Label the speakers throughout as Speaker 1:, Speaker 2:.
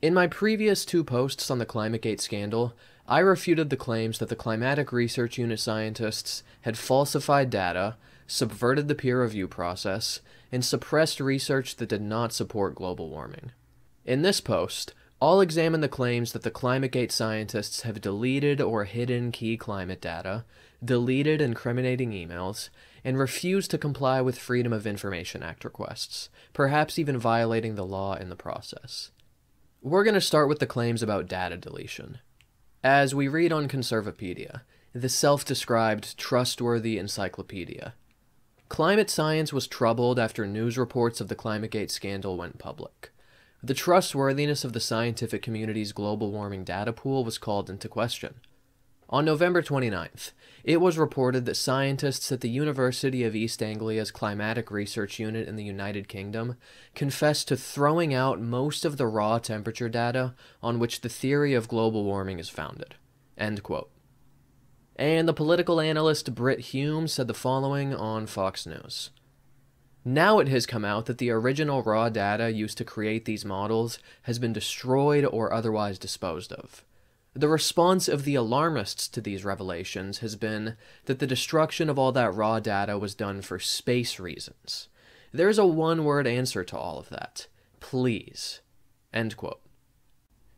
Speaker 1: In my previous 2 posts on the ClimateGate scandal, I refuted the claims that the Climatic Research Unit scientists had falsified data, subverted the peer review process, and suppressed research that did not support global warming. In this post, I'll examine the claims that the ClimateGate scientists have deleted or hidden key climate data, deleted incriminating emails, and refused to comply with Freedom of Information Act requests, perhaps even violating the law in the process. We're going to start with the claims about data deletion. As we read on Conservapedia, the self-described trustworthy encyclopedia, climate science was troubled after news reports of the ClimateGate scandal went public. The trustworthiness of the scientific community's global warming data pool was called into question. On November 29th, it was reported that scientists at the University of East Anglia's Climatic Research Unit in the United Kingdom confessed to throwing out most of the raw temperature data on which the theory of global warming is founded. End quote. And the political analyst Brit Hume said the following on Fox News. Now it has come out that the original raw data used to create these models has been destroyed or otherwise disposed of. The response of the alarmists to these revelations has been that the destruction of all that raw data was done for space reasons. There's a one-word answer to all of that. Please. End quote.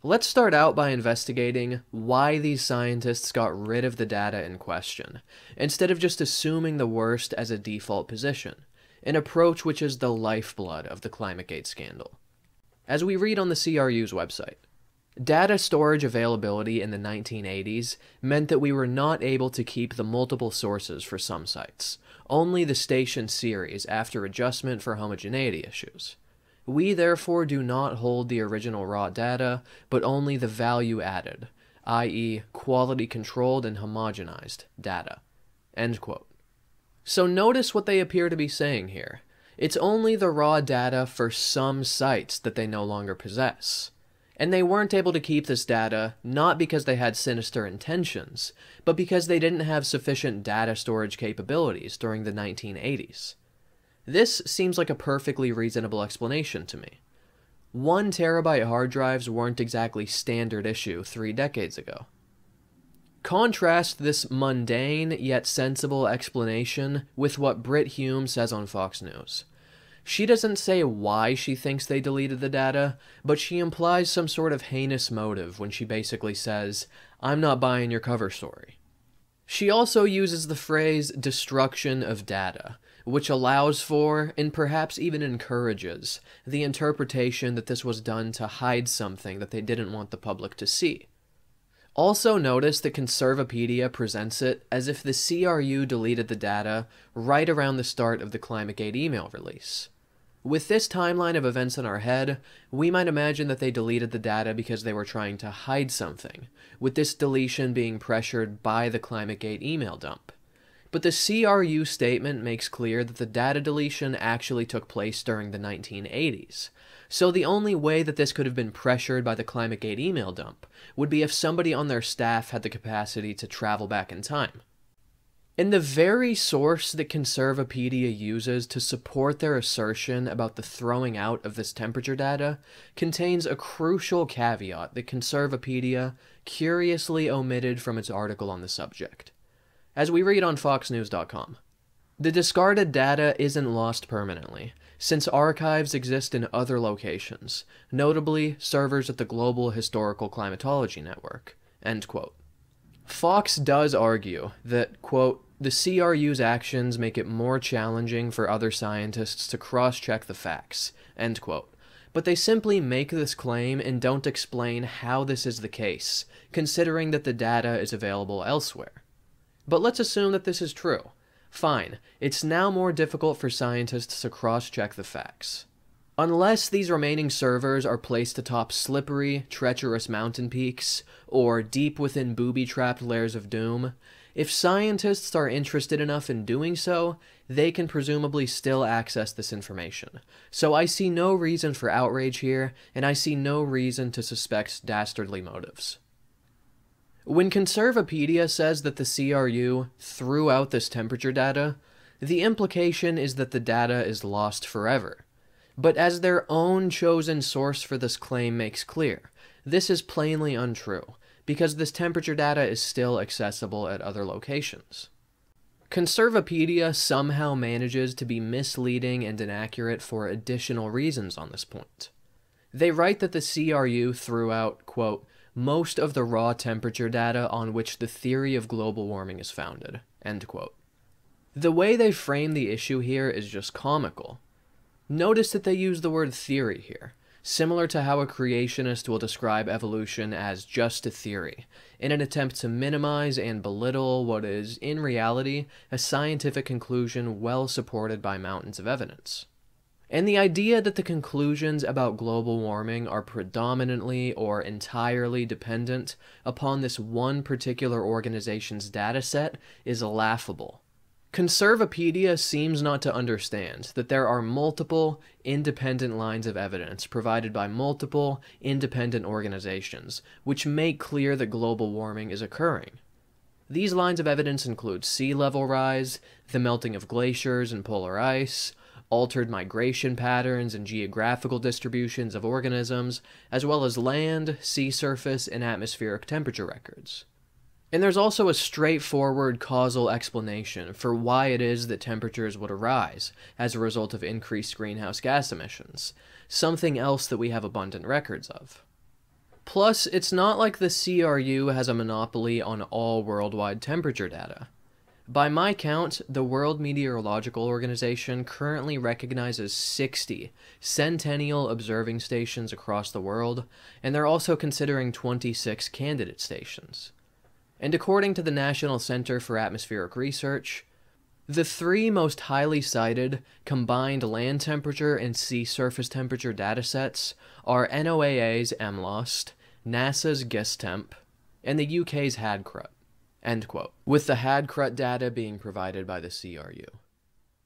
Speaker 1: Let's start out by investigating why these scientists got rid of the data in question, instead of just assuming the worst as a default position, an approach which is the lifeblood of the ClimateGate scandal. As we read on the CRU's website, data storage availability in the 1980s meant that we were not able to keep the multiple sources for some sites, only the station series after adjustment for homogeneity issues. We therefore do not hold the original raw data, but only the value added, i.e. quality controlled and homogenized data. End quote. So notice what they appear to be saying here. It's only the raw data for some sites that they no longer possess. And they weren't able to keep this data not because they had sinister intentions, but because they didn't have sufficient data storage capabilities during the 1980s. This seems like a perfectly reasonable explanation to me. 1 terabyte hard drives weren't exactly standard issue 3 decades ago. Contrast this mundane yet sensible explanation with what Brit Hume says on Fox News. She doesn't say why she thinks they deleted the data, but she implies some sort of heinous motive when she basically says, "I'm not buying your cover story." She also uses the phrase destruction of data, which allows for, and perhaps even encourages, the interpretation that this was done to hide something that they didn't want the public to see. Also notice that Conservapedia presents it as if the CRU deleted the data right around the start of the ClimateGate email release. With this timeline of events in our head, we might imagine that they deleted the data because they were trying to hide something, with this deletion being pressured by the ClimateGate email dump. But the CRU statement makes clear that the data deletion actually took place during the 1980s, so the only way that this could have been pressured by the ClimateGate email dump would be if somebody on their staff had the capacity to travel back in time. And the very source that Conservapedia uses to support their assertion about the throwing out of this temperature data contains a crucial caveat that Conservapedia curiously omitted from its article on the subject. As we read on foxnews.com, the discarded data isn't lost permanently, since archives exist in other locations, notably servers at the Global Historical Climatology Network. End quote. Fox does argue that, quote, the CRU's actions make it more challenging for other scientists to cross-check the facts, end quote. But they simply make this claim and don't explain how this is the case, considering that the data is available elsewhere. But let's assume that this is true. Fine, it's now more difficult for scientists to cross-check the facts. Unless these remaining servers are placed atop slippery, treacherous mountain peaks, or deep within booby-trapped layers of doom, if scientists are interested enough in doing so, they can presumably still access this information. So I see no reason for outrage here, and I see no reason to suspect dastardly motives. When Conservapedia says that the CRU threw out this temperature data, the implication is that the data is lost forever. But as their own chosen source for this claim makes clear, this is plainly untrue, because this temperature data is still accessible at other locations. Conservapedia somehow manages to be misleading and inaccurate for additional reasons on this point. They write that the CRU threw out, quote, most of the raw temperature data on which the theory of global warming is founded, end quote. The way they frame the issue here is just comical. Notice that they use the word theory here, similar to how a creationist will describe evolution as just a theory, in an attempt to minimize and belittle what is, in reality, a scientific conclusion well supported by mountains of evidence. And the idea that the conclusions about global warming are predominantly or entirely dependent upon this one particular organization's dataset is laughable. Conservapedia seems not to understand that there are multiple independent lines of evidence provided by multiple independent organizations, which make clear that global warming is occurring. These lines of evidence include sea level rise, the melting of glaciers and polar ice, altered migration patterns and geographical distributions of organisms, as well as land, sea surface, and atmospheric temperature records. And there's also a straightforward causal explanation for why it is that temperatures would rise as a result of increased greenhouse gas emissions, something else that we have abundant records of. Plus, it's not like the CRU has a monopoly on all worldwide temperature data. By my count, the World Meteorological Organization currently recognizes 60 centennial observing stations across the world, and they're also considering 26 candidate stations. And according to the National Center for Atmospheric Research, the three most highly cited combined land temperature and sea surface temperature datasets are NOAA's MLOST, NASA's GISTEMP, and the UK's HADCRUT, end quote, with the HADCRUT data being provided by the CRU.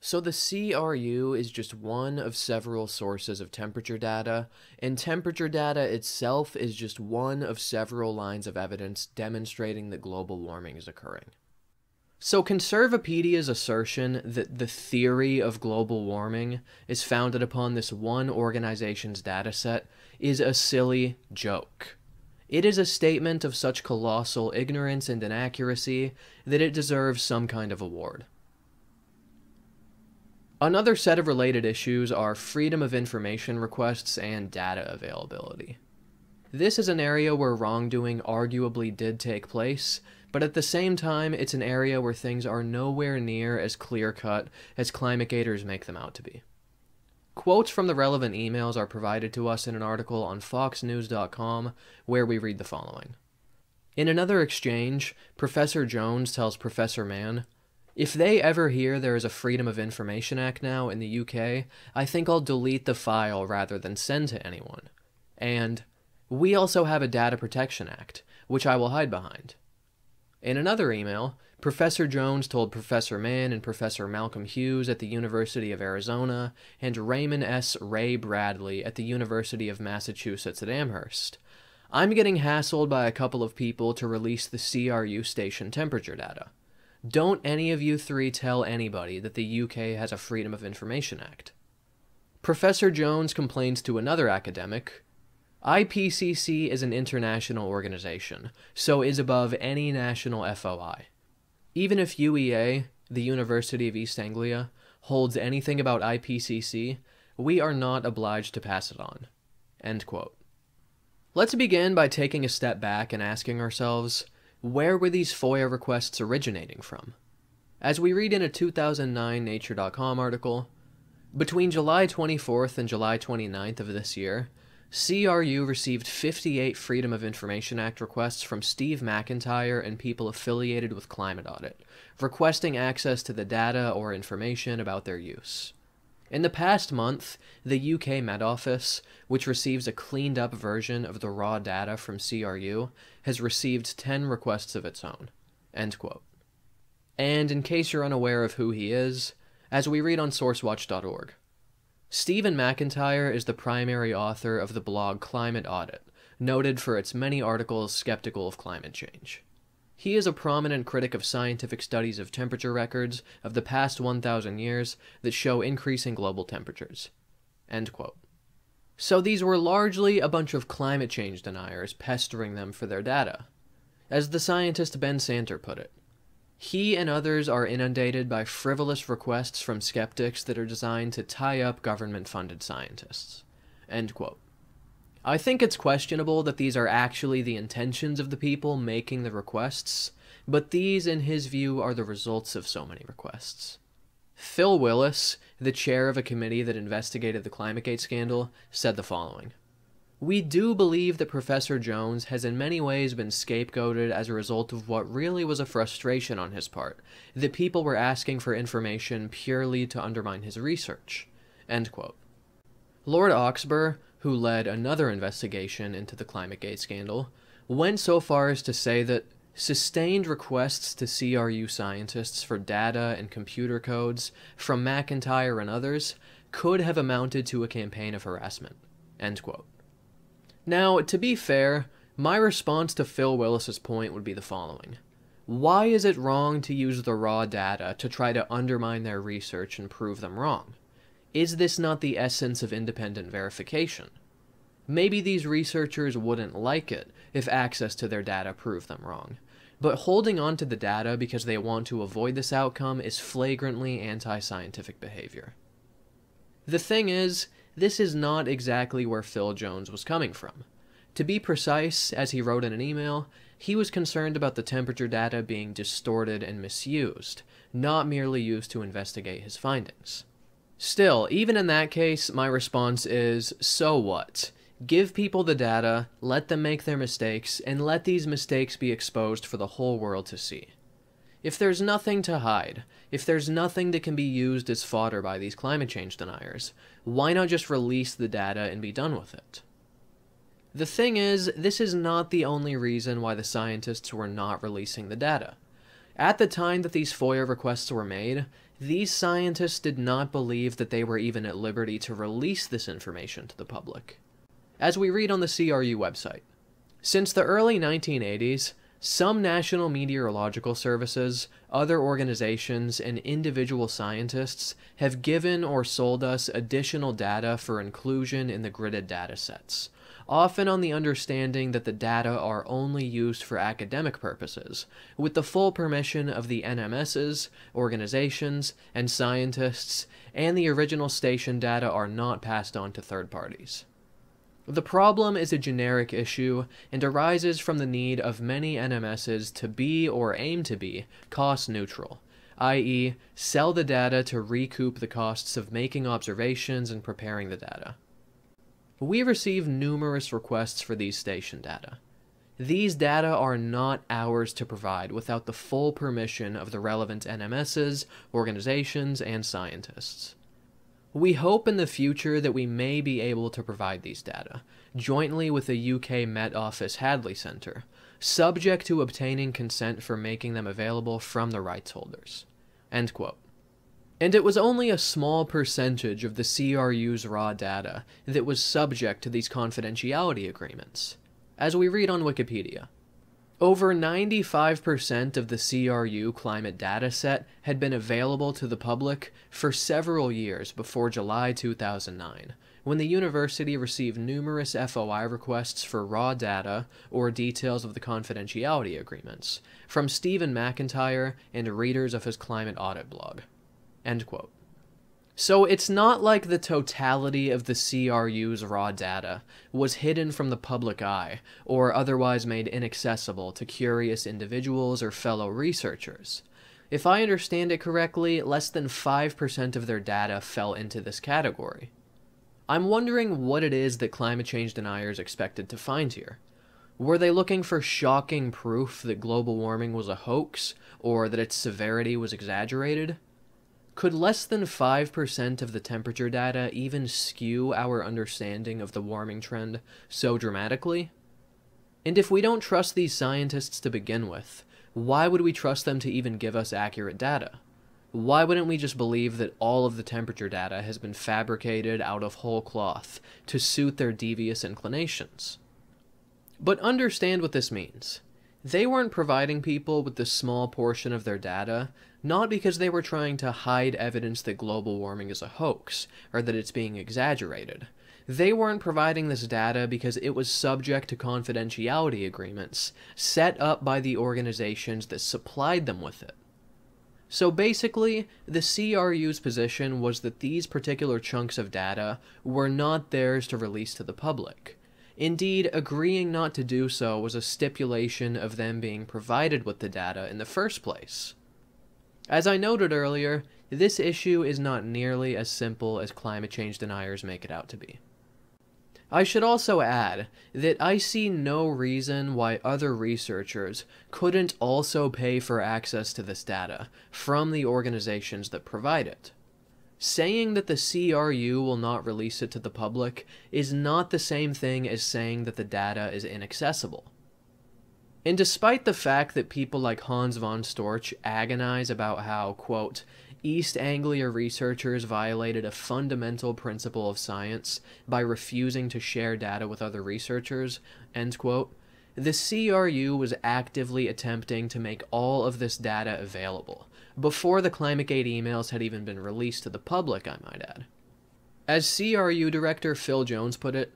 Speaker 1: So the CRU is just one of several sources of temperature data, and temperature data itself is just one of several lines of evidence demonstrating that global warming is occurring. So Conservapedia's assertion that the theory of global warming is founded upon this one organization's dataset is a silly joke. It is a statement of such colossal ignorance and inaccuracy that it deserves some kind of award. Another set of related issues are freedom of information requests and data availability. This is an area where wrongdoing arguably did take place, but at the same time, it's an area where things are nowhere near as clear-cut as ClimateGaters make them out to be. Quotes from the relevant emails are provided to us in an article on foxnews.com, where we read the following. In another exchange, Professor Jones tells Professor Mann, "If they ever hear there is a Freedom of Information Act now in the UK, I think I'll delete the file rather than send to anyone. And we also have a Data Protection Act, which I will hide behind." In another email, Professor Jones told Professor Mann and Professor Malcolm Hughes at the University of Arizona and Raymond S. Ray Bradley at the University of Massachusetts at Amherst, "I'm getting hassled by a couple of people to release the CRU station temperature data. Don't any of you three tell anybody that the UK has a Freedom of Information Act." Professor Jones complains to another academic, "IPCC is an international organization, so is above any national FOI. Even if UEA, the University of East Anglia, holds anything about IPCC, we are not obliged to pass it on." End quote. Let's begin by taking a step back and asking ourselves, where were these FOIA requests originating from? As we read in a 2009 Nature.com article, between July 24th and July 29th of this year, CRU received 58 Freedom of Information Act requests from Steve McIntyre and people affiliated with Climate Audit, requesting access to the data or information about their use. In the past month, the UK Met Office, which receives a cleaned-up version of the raw data from CRU, has received 10 requests of its own. End quote. And in case you're unaware of who he is, as we read on sourcewatch.org, Stephen McIntyre is the primary author of the blog Climate Audit, noted for its many articles skeptical of climate change. He is a prominent critic of scientific studies of temperature records of the past 1,000 years that show increasing global temperatures. End quote. So these were largely a bunch of climate change deniers pestering them for their data. As the scientist Ben Santer put it, he and others are inundated by frivolous requests from skeptics that are designed to tie up government-funded scientists. End quote. I think it's questionable that these are actually the intentions of the people making the requests, but these, in his view, are the results of so many requests. Phil Willis, the chair of a committee that investigated the ClimateGate scandal, said the following: "We do believe that Professor Jones has in many ways been scapegoated as a result of what really was a frustration on his part, that people were asking for information purely to undermine his research." End quote. Lord Oxburgh, who led another investigation into the ClimateGate scandal, went so far as to say that sustained requests to CRU scientists for data and computer codes from McIntyre and others could have amounted to a campaign of harassment. End quote. Now, to be fair, my response to Phil Willis's point would be the following. Why is it wrong to use the raw data to try to undermine their research and prove them wrong? Is this not the essence of independent verification? Maybe these researchers wouldn't like it if access to their data proved them wrong, but holding on to the data because they want to avoid this outcome is flagrantly anti-scientific behavior. The thing is, this is not exactly where Phil Jones was coming from. To be precise, as he wrote in an email, he was concerned about the temperature data being distorted and misused, not merely used to investigate his findings. Still, even in that case, my response is, so what? Give people the data, let them make their mistakes, and let these mistakes be exposed for the whole world to see. If there's nothing to hide, if there's nothing that can be used as fodder by these climate change deniers, why not just release the data and be done with it? The thing is, this is not the only reason why the scientists were not releasing the data. At the time that these FOIA requests were made, these scientists did not believe that they were even at liberty to release this information to the public. As we read on the CRU website, since the early 1980s, some National Meteorological Services, other organizations, and individual scientists have given or sold us additional data for inclusion in the gridded datasets, often on the understanding that the data are only used for academic purposes, with the full permission of the NMSs, organizations, and scientists, and the original station data are not passed on to third parties. The problem is a generic issue and arises from the need of many NMSs to be, or aim to be, cost neutral, i.e., sell the data to recoup the costs of making observations and preparing the data. We receive numerous requests for these station data. These data are not ours to provide without the full permission of the relevant NMSs, organizations, and scientists. We hope in the future that we may be able to provide these data, jointly with the UK Met Office Hadley Centre, subject to obtaining consent for making them available from the rights holders." End quote. And it was only a small percentage of the CRU's raw data that was subject to these confidentiality agreements. As we read on Wikipedia, over 95% of the CRU climate dataset had been available to the public for several years before July 2009, when the university received numerous FOI requests for raw data or details of the confidentiality agreements from Stephen McIntyre and readers of his Climate Audit blog. End quote. So it's not like the totality of the CRU's raw data was hidden from the public eye or otherwise made inaccessible to curious individuals or fellow researchers. If I understand it correctly, less than 5% of their data fell into this category. I'm wondering what it is that climate change deniers expected to find here. Were they looking for shocking proof that global warming was a hoax or that its severity was exaggerated? Could less than 5% of the temperature data even skew our understanding of the warming trend so dramatically? And if we don't trust these scientists to begin with, why would we trust them to even give us accurate data? Why wouldn't we just believe that all of the temperature data has been fabricated out of whole cloth to suit their devious inclinations? But understand what this means. They weren't providing people with this small portion of their data, not because they were trying to hide evidence that global warming is a hoax, or that it's being exaggerated. They weren't providing this data because it was subject to confidentiality agreements set up by the organizations that supplied them with it. So basically, the CRU's position was that these particular chunks of data were not theirs to release to the public. Indeed, agreeing not to do so was a stipulation of them being provided with the data in the first place. As I noted earlier, this issue is not nearly as simple as climate change deniers make it out to be. I should also add that I see no reason why other researchers couldn't also pay for access to this data from the organizations that provide it. Saying that the CRU will not release it to the public is not the same thing as saying that the data is inaccessible. And despite the fact that people like Hans von Storch agonize about how, quote, East Anglia researchers violated a fundamental principle of science by refusing to share data with other researchers, end quote, the CRU was actively attempting to make all of this data available, before the ClimateGate emails had even been released to the public, I might add. As CRU Director Phil Jones put it,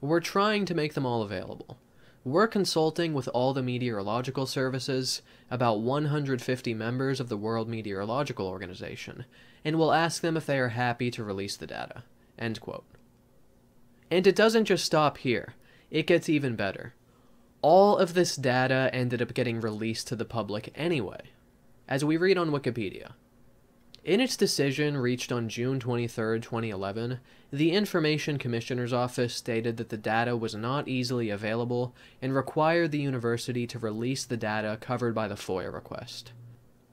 Speaker 1: we're trying to make them all available. We're consulting with all the meteorological services, about 150 members of the World Meteorological Organization, and we'll ask them if they are happy to release the data. End quote. And it doesn't just stop here. It gets even better. All of this data ended up getting released to the public anyway, as we read on Wikipedia. In its decision reached on June 23, 2011, the Information Commissioner's Office stated that the data was not easily available and required the university to release the data covered by the FOIA request.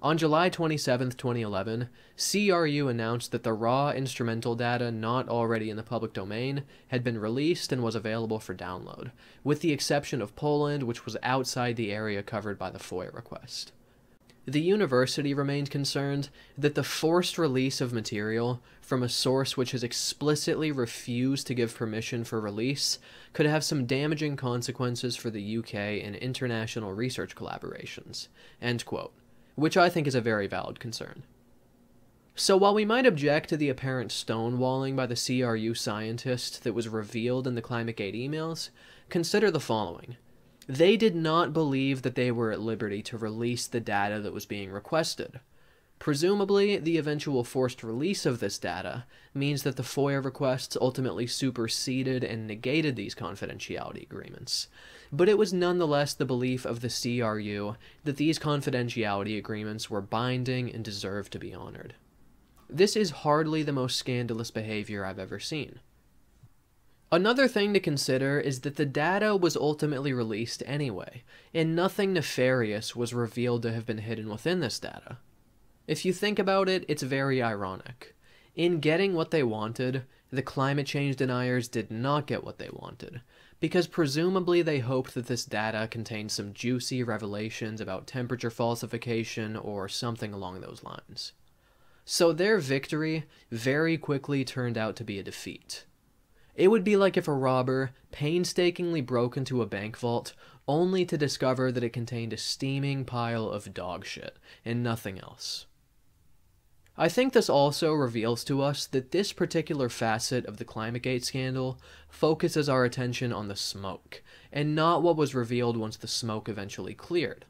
Speaker 1: On July 27, 2011, CRU announced that the raw instrumental data not already in the public domain had been released and was available for download, with the exception of Poland, which was outside the area covered by the FOIA request. The university remained concerned that the forced release of material from a source which has explicitly refused to give permission for release could have some damaging consequences for the UK and international research collaborations, end quote, which I think is a very valid concern. So while we might object to the apparent stonewalling by the CRU scientist that was revealed in the ClimateGate emails, consider the following. They did not believe that they were at liberty to release the data that was being requested. Presumably, the eventual forced release of this data means that the FOIA requests ultimately superseded and negated these confidentiality agreements, but it was nonetheless the belief of the CRU that these confidentiality agreements were binding and deserved to be honored. This is hardly the most scandalous behavior I've ever seen. Another thing to consider is that the data was ultimately released anyway, and nothing nefarious was revealed to have been hidden within this data. If you think about it, it's very ironic. In getting what they wanted, the climate change deniers did not get what they wanted, because presumably they hoped that this data contained some juicy revelations about temperature falsification or something along those lines. So their victory very quickly turned out to be a defeat. It would be like if a robber painstakingly broke into a bank vault only to discover that it contained a steaming pile of dog shit and nothing else. I think this also reveals to us that this particular facet of the ClimateGate scandal focuses our attention on the smoke, and not what was revealed once the smoke eventually cleared.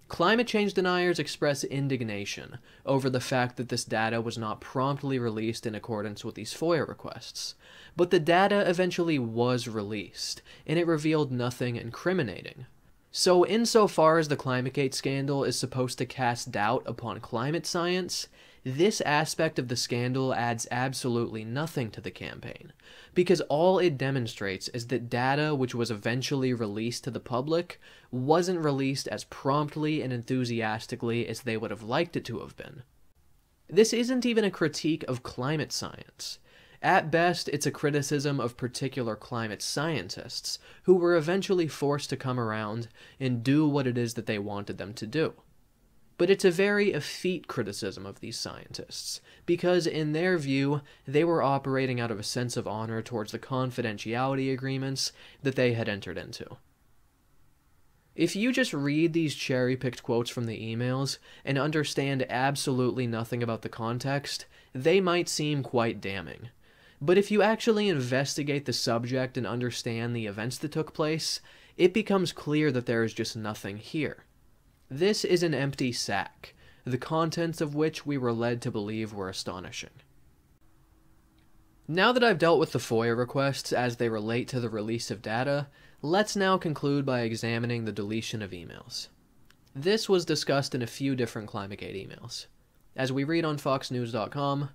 Speaker 1: Climate change deniers express indignation over the fact that this data was not promptly released in accordance with these FOIA requests, but the data eventually was released, and it revealed nothing incriminating. So insofar as the ClimateGate scandal is supposed to cast doubt upon climate science, this aspect of the scandal adds absolutely nothing to the campaign, because all it demonstrates is that data which was eventually released to the public wasn't released as promptly and enthusiastically as they would have liked it to have been. This isn't even a critique of climate science. At best, it's a criticism of particular climate scientists, who were eventually forced to come around and do what it is that they wanted them to do. But it's a very effete criticism of these scientists, because in their view, they were operating out of a sense of honor towards the confidentiality agreements that they had entered into. If you just read these cherry-picked quotes from the emails and understand absolutely nothing about the context, they might seem quite damning. But if you actually investigate the subject and understand the events that took place, it becomes clear that there is just nothing here. This is an empty sack, the contents of which we were led to believe were astonishing. Now that I've dealt with the FOIA requests as they relate to the release of data, let's now conclude by examining the deletion of emails. This was discussed in a few different ClimateGate emails. As we read on foxnews.com,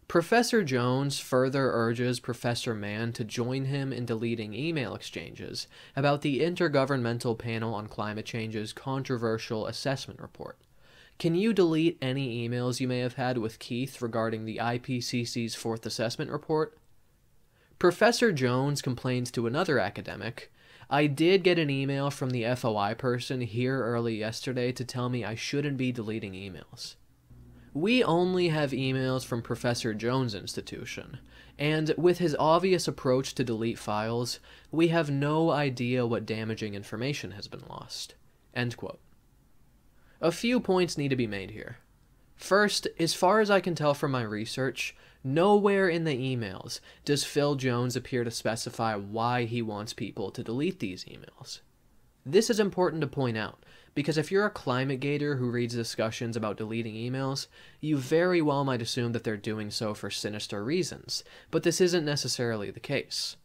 Speaker 1: Professor Jones further urges Professor Mann to join him in deleting email exchanges about the Intergovernmental Panel on Climate Change's controversial assessment report. Can you delete any emails you may have had with Keith regarding the IPCC's Fourth Assessment Report? Professor Jones complains to another academic, I did get an email from the FOI person here early yesterday to tell me I shouldn't be deleting emails. We only have emails from Professor Jones' institution, and with his obvious approach to delete files, we have no idea what damaging information has been lost. End quote. A few points need to be made here. First, as far as I can tell from my research, nowhere in the emails does Phil Jones appear to specify why he wants people to delete these emails. This is important to point out, because if you're a ClimateGator who reads discussions about deleting emails, you very well might assume that they're doing so for sinister reasons, but this isn't necessarily the case.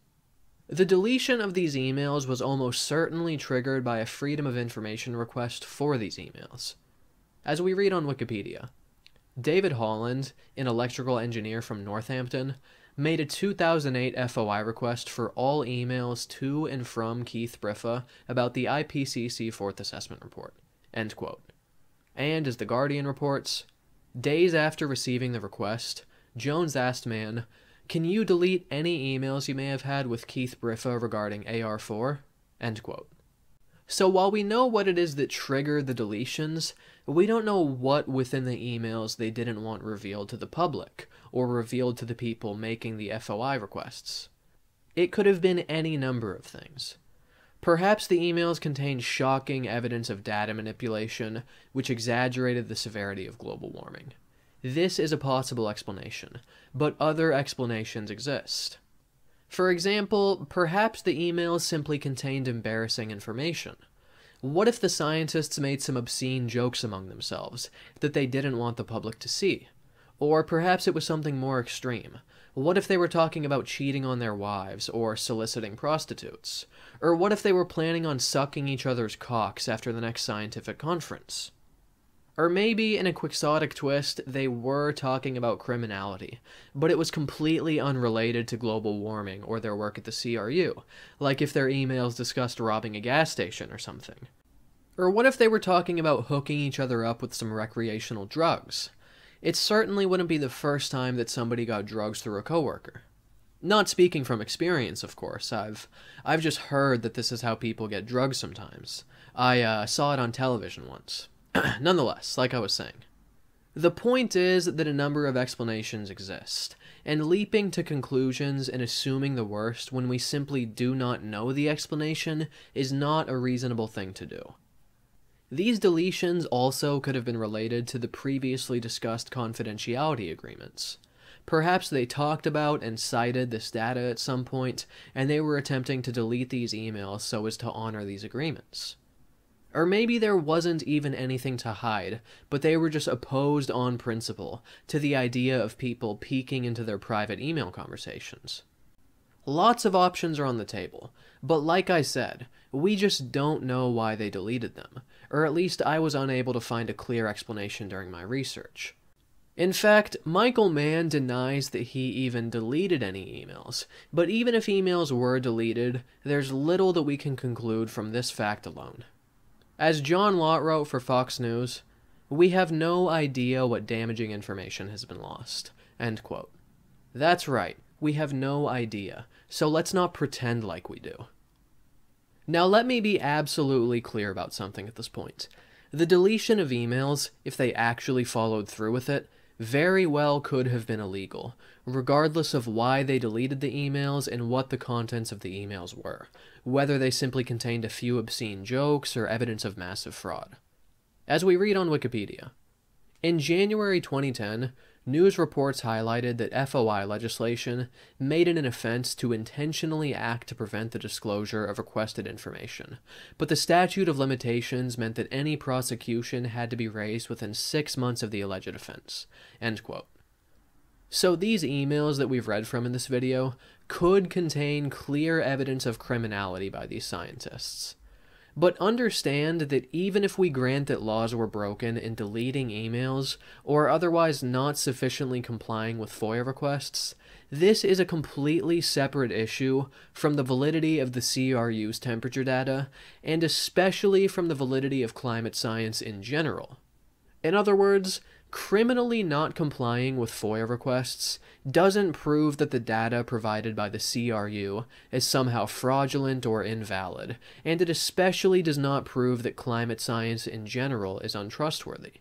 Speaker 1: The deletion of these emails was almost certainly triggered by a Freedom of Information request for these emails. As we read on Wikipedia, David Holland, an electrical engineer from Northampton, made a 2008 FOI request for all emails to and from Keith Briffa about the IPCC Fourth Assessment Report. End quote. And as The Guardian reports, days after receiving the request, Jones asked Mann, can you delete any emails you may have had with Keith Briffa regarding AR4? End quote. So while we know what it is that triggered the deletions, we don't know what within the emails they didn't want revealed to the public, or revealed to the people making the FOI requests. It could have been any number of things. Perhaps the emails contained shocking evidence of data manipulation, which exaggerated the severity of global warming. This is a possible explanation, but other explanations exist. For example, perhaps the emails simply contained embarrassing information. What if the scientists made some obscene jokes among themselves that they didn't want the public to see? Or perhaps it was something more extreme. What if they were talking about cheating on their wives or soliciting prostitutes? Or what if they were planning on sucking each other's cocks after the next scientific conference? Or maybe, in a quixotic twist, they were talking about criminality, but it was completely unrelated to global warming or their work at the CRU, like if their emails discussed robbing a gas station or something. Or what if they were talking about hooking each other up with some recreational drugs? It certainly wouldn't be the first time that somebody got drugs through a coworker. Not speaking from experience, of course. I've just heard that this is how people get drugs sometimes. I saw it on television once. Nonetheless, like I was saying, the point is that a number of explanations exist, and leaping to conclusions and assuming the worst when we simply do not know the explanation is not a reasonable thing to do. These deletions also could have been related to the previously discussed confidentiality agreements. Perhaps they talked about and cited this data at some point, and they were attempting to delete these emails so as to honor these agreements. Or maybe there wasn't even anything to hide, but they were just opposed on principle to the idea of people peeking into their private email conversations. Lots of options are on the table, but like I said, we just don't know why they deleted them, or at least I was unable to find a clear explanation during my research. In fact, Michael Mann denies that he even deleted any emails, but even if emails were deleted, there's little that we can conclude from this fact alone. As John Lott wrote for Fox News, we have no idea what damaging information has been lost. End quote. That's right, we have no idea, so let's not pretend like we do. Now let me be absolutely clear about something at this point. The deletion of emails, if they actually followed through with it, very well could have been illegal, regardless of why they deleted the emails and what the contents of the emails were, whether they simply contained a few obscene jokes or evidence of massive fraud. As we read on Wikipedia, in January 2010, news reports highlighted that FOI legislation made it an offense to intentionally act to prevent the disclosure of requested information, but the statute of limitations meant that any prosecution had to be raised within 6 months of the alleged offense. End quote. So these emails that we've read from in this video could contain clear evidence of criminality by these scientists. But understand that even if we grant that laws were broken in deleting emails or otherwise not sufficiently complying with FOIA requests, this is a completely separate issue from the validity of the CRU's temperature data, and especially from the validity of climate science in general. In other words, criminally not complying with FOIA requests doesn't prove that the data provided by the CRU is somehow fraudulent or invalid, and it especially does not prove that climate science in general is untrustworthy.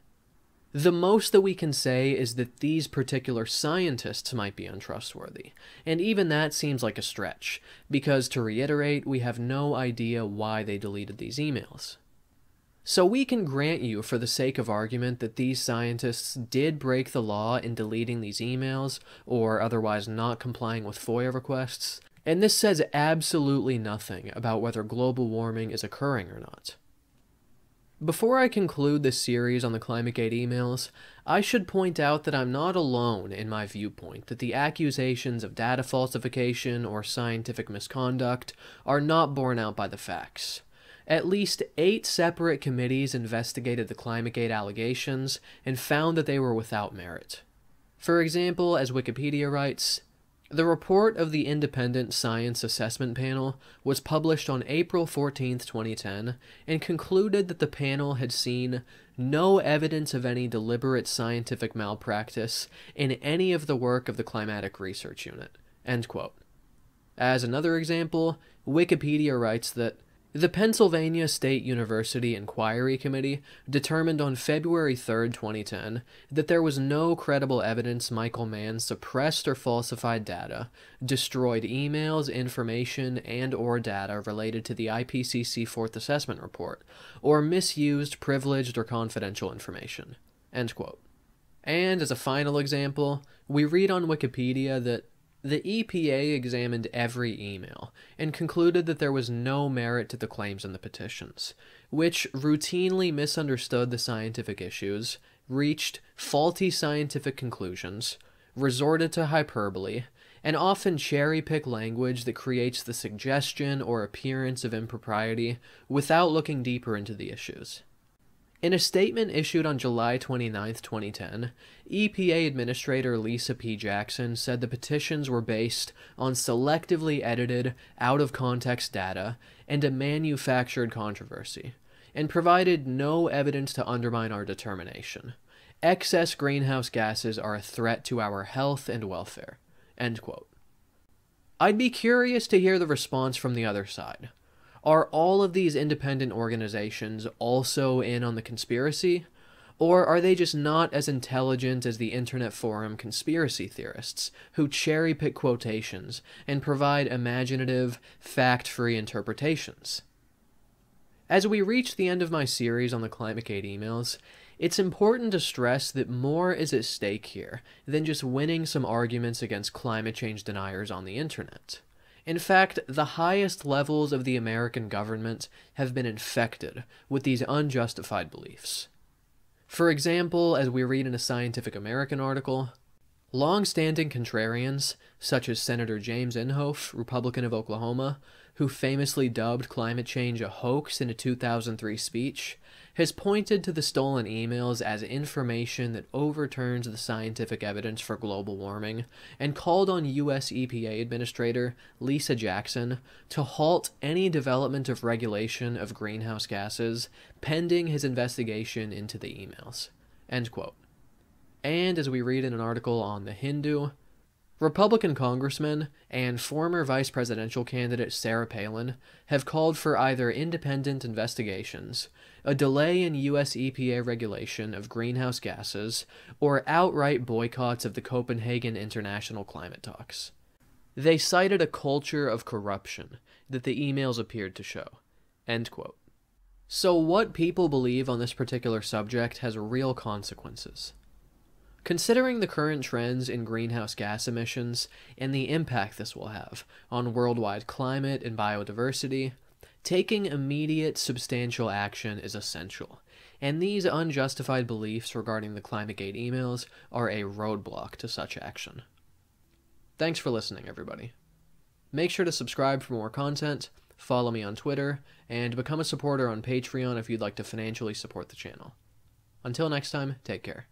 Speaker 1: The most that we can say is that these particular scientists might be untrustworthy, and even that seems like a stretch, because to reiterate, we have no idea why they deleted these emails. So we can grant you, for the sake of argument, that these scientists did break the law in deleting these emails, or otherwise not complying with FOIA requests, and this says absolutely nothing about whether global warming is occurring or not. Before I conclude this series on the ClimateGate emails, I should point out that I'm not alone in my viewpoint that the accusations of data falsification or scientific misconduct are not borne out by the facts. At least 8 separate committees investigated the ClimateGate allegations and found that they were without merit. For example, as Wikipedia writes, the report of the Independent Science Assessment Panel was published on April 14, 2010, and concluded that the panel had seen no evidence of any deliberate scientific malpractice in any of the work of the Climatic Research Unit. End quote. As another example, Wikipedia writes that the Pennsylvania State University Inquiry Committee determined on February 3, 2010, that there was no credible evidence Michael Mann suppressed or falsified data, destroyed emails, information, and/or data related to the IPCC Fourth Assessment Report, or misused, privileged, or confidential information. End quote. And as a final example, we read on Wikipedia that the EPA examined every email and concluded that there was no merit to the claims in the petitions, which routinely misunderstood the scientific issues, reached faulty scientific conclusions, resorted to hyperbole, and often cherry-pick language that creates the suggestion or appearance of impropriety without looking deeper into the issues. In a statement issued on July 29, 2010, EPA Administrator Lisa P. Jackson said the petitions were based on selectively edited, out-of-context data and a manufactured controversy, and provided no evidence to undermine our determination. Excess greenhouse gases are a threat to our health and welfare. End quote. I'd be curious to hear the response from the other side. Are all of these independent organizations also in on the conspiracy? Or are they just not as intelligent as the internet forum conspiracy theorists, who cherry-pick quotations and provide imaginative, fact-free interpretations? As we reach the end of my series on the ClimateGate emails, it's important to stress that more is at stake here than just winning some arguments against climate change deniers on the internet. In fact, the highest levels of the American government have been infected with these unjustified beliefs. For example, as we read in a Scientific American article, long-standing contrarians, such as Senator James Inhofe, Republican of Oklahoma, who famously dubbed climate change a hoax in a 2003 speech, has pointed to the stolen emails as information that overturns the scientific evidence for global warming, and called on U.S. EPA Administrator Lisa Jackson to halt any development of regulation of greenhouse gases pending his investigation into the emails. End quote. And as we read in an article on The Hindu, Republican congressmen and former vice presidential candidate Sarah Palin have called for either independent investigations, a delay in U.S. EPA regulation of greenhouse gases, or outright boycotts of the Copenhagen International Climate Talks. They cited a culture of corruption that the emails appeared to show. End quote. So what people believe on this particular subject has real consequences. Considering the current trends in greenhouse gas emissions and the impact this will have on worldwide climate and biodiversity, taking immediate, substantial action is essential, and these unjustified beliefs regarding the ClimateGate emails are a roadblock to such action. Thanks for listening, everybody. Make sure to subscribe for more content, follow me on Twitter, and become a supporter on Patreon if you'd like to financially support the channel. Until next time, take care.